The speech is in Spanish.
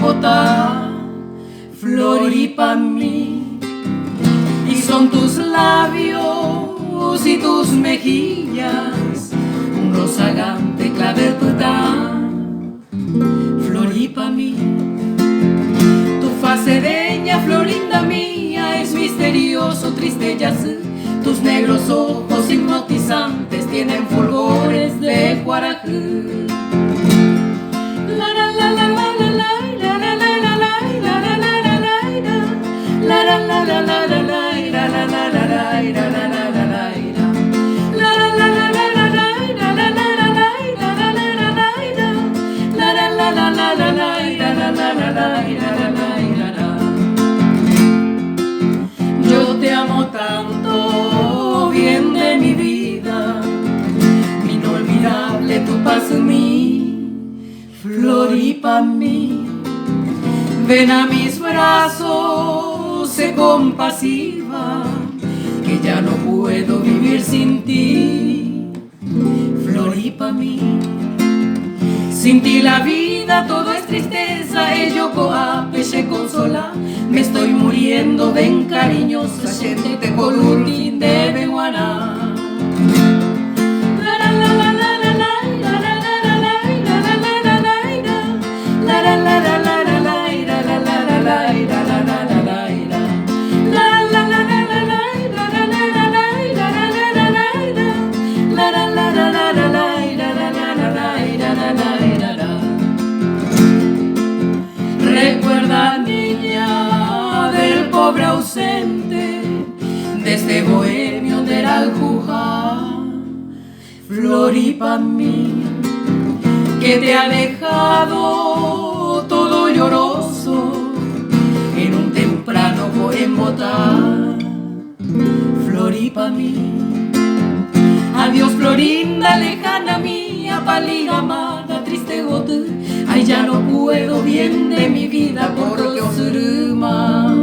Bogotá, Floripa mí. Y son tus labios y tus mejillas, un rozagante clavel tután, Floripa mí. Tu faz sereña, florinda mía, es misterioso, triste jazz. Tus negros ojos hipnotizantes tienen fulgores de guarajú. Yo te amo tanto, bien de mi vida, inolvidable tu paz en mí, Floripa mí. Ven a mis brazos, sé compasiva, que ya no puedo vivir sin ti, Floripa mí. Sin ti la vida todo es tristeza, ello coape consola. Me estoy muriendo, ven cariñosa, gente colutin de Beguaná. Recuerda, niña, del pobre ausente, de este bohemio de Aljujá, Floripa mí, que te ha dejado todo lloroso en un temprano Bogotá, Floripa mí. Adiós, Florinda, lejana mía, pálida amada, triste gota. Ay, ya no puedo bien de mi vida por los suruma.